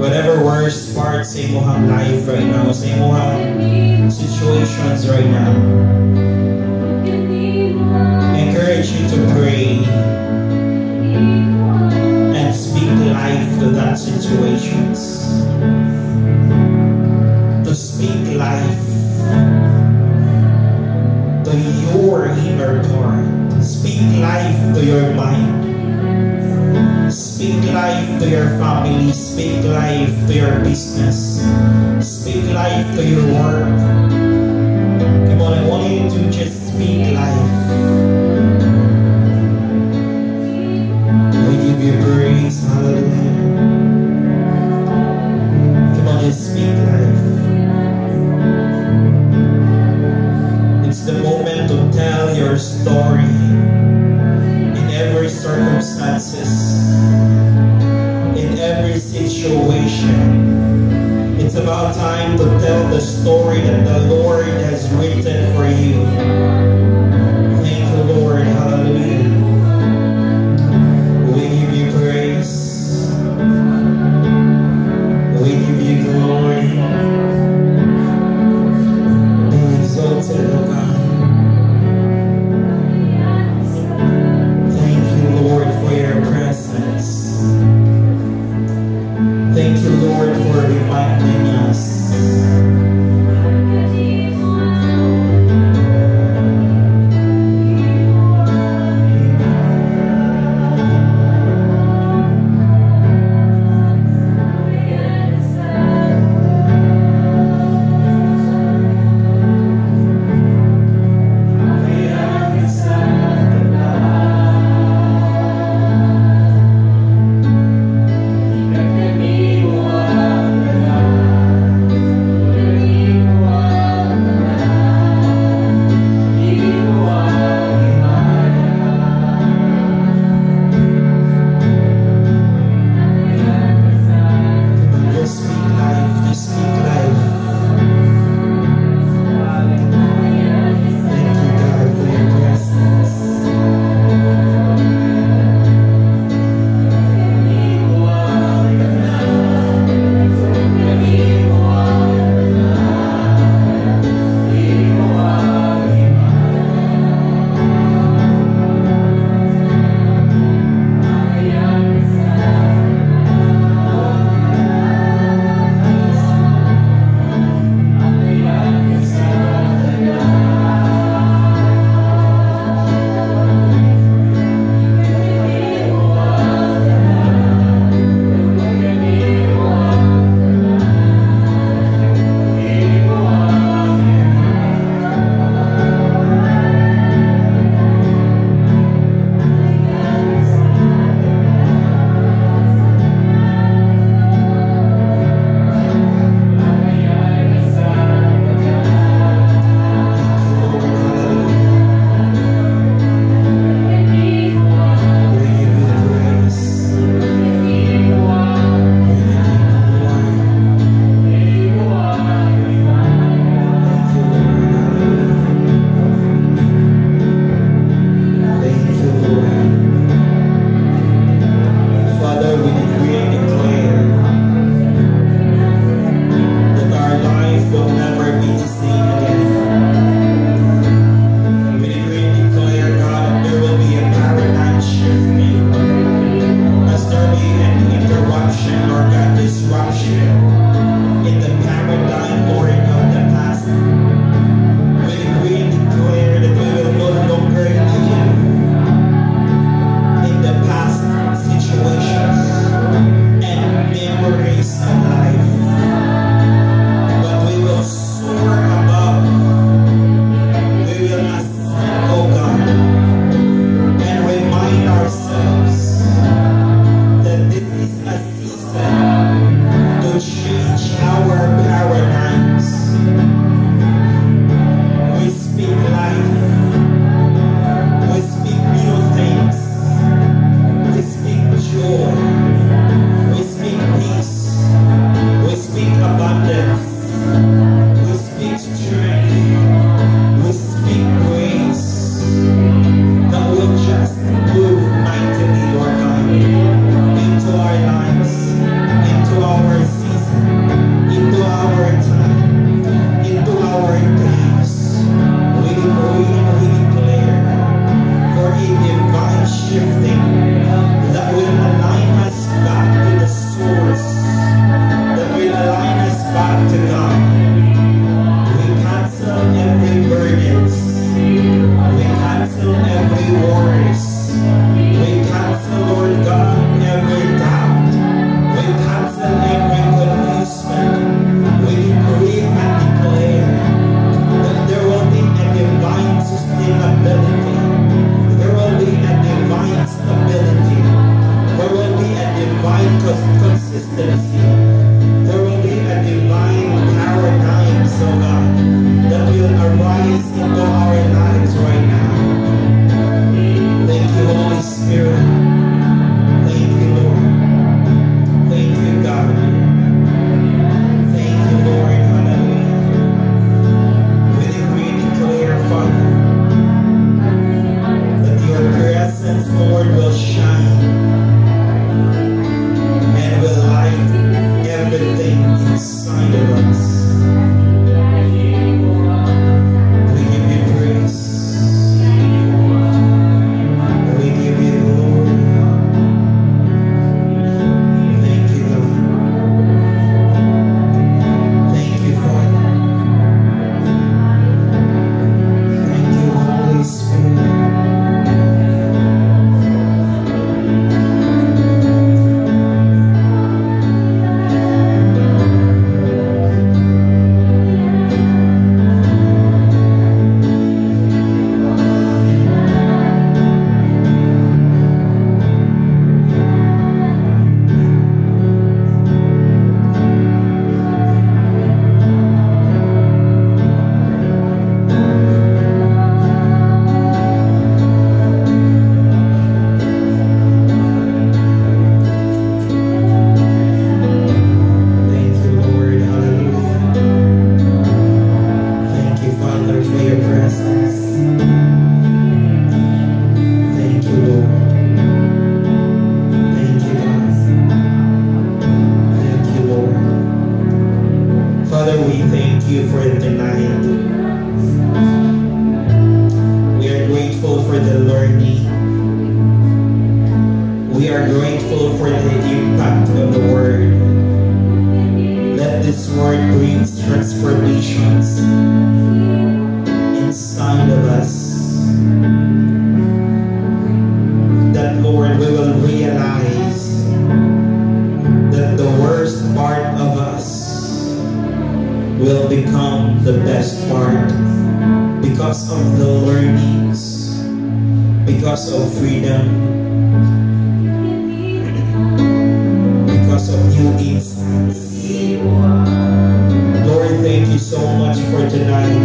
Whatever worst parts sa imuhang life right now, sa imuhang situations right now, encourage you to pray and speak life to that situations. To speak life to your inner part. Speak life to your mind. Speak life to your family. Speak life to your business. Speak life to your work. Come on, I want you to just speak life. We give you praise. Hallelujah. Come on, just speak life. It's the moment to tell your story in every circumstances. Every situation. It's about time to tell the story that the Lord has written for you. we are grateful for the impact of the word. Let this word bring transformations inside of us. That, Lord, we will realize that the worst part of us will become the best part because of the learnings, because of freedom, because of new insights. Lord, thank you so much for tonight.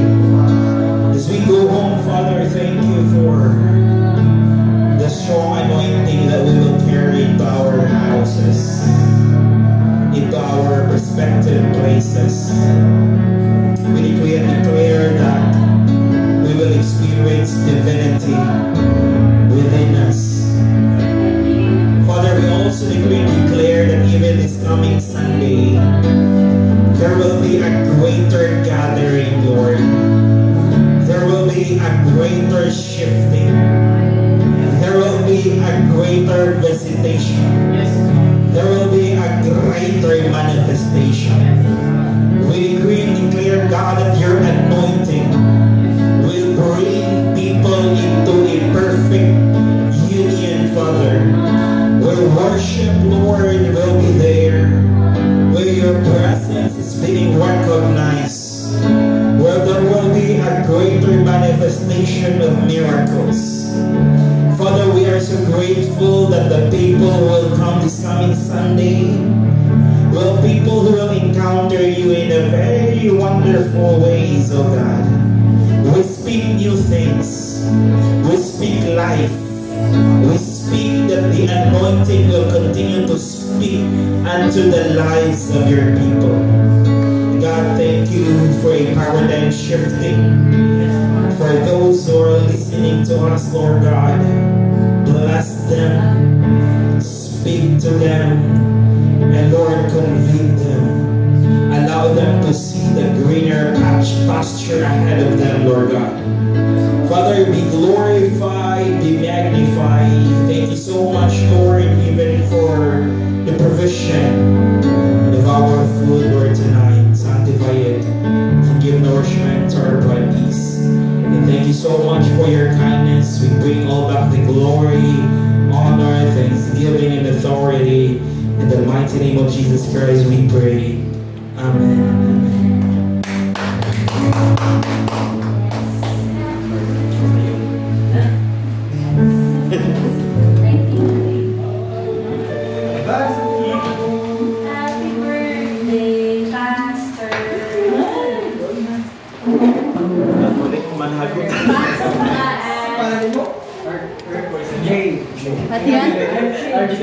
As we go home, Father, thank you for the strong anointing that we will carry into our houses, into our respective places. We decree and declare that we will experience divinity within us. Father, we also decree and declare that even this coming Sunday, there will be a greater gathering, Lord. There will be a greater shifting. There will be a greater visitation. There will be a greater manifestation. We decree and declare, God, that your anointing will bring people into a perfect union, Father. Where worship, Lord, will be there. Where your presence is being recognized. Where there will be a greater manifestation of miracles. Father, we are so grateful that the people who will come this coming Sunday will people who will encounter you in a very wonderful ways, oh God. We speak new things. We speak life. We speak that the anointing will continue to speak unto the lives of your people. God, thank you for a paradigm shifting. For those who are listening to us, Lord God, bless them, speak to them, and Lord, convict them. Allow them to see the greener pasture ahead of them, Lord God. Father, be glorified, be magnified. Thank you so much, Lord, even for the provision of our food, Lord, tonight. Sanctify it to give nourishment to our bodies. And thank you so much for your kindness. We bring all back the glory, honor, thanksgiving, and authority. In the mighty name of Jesus Christ, we pray. Amen. Happy birthday, Pastor. Pati yan? RJ.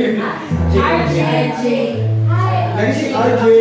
RJ. Hi.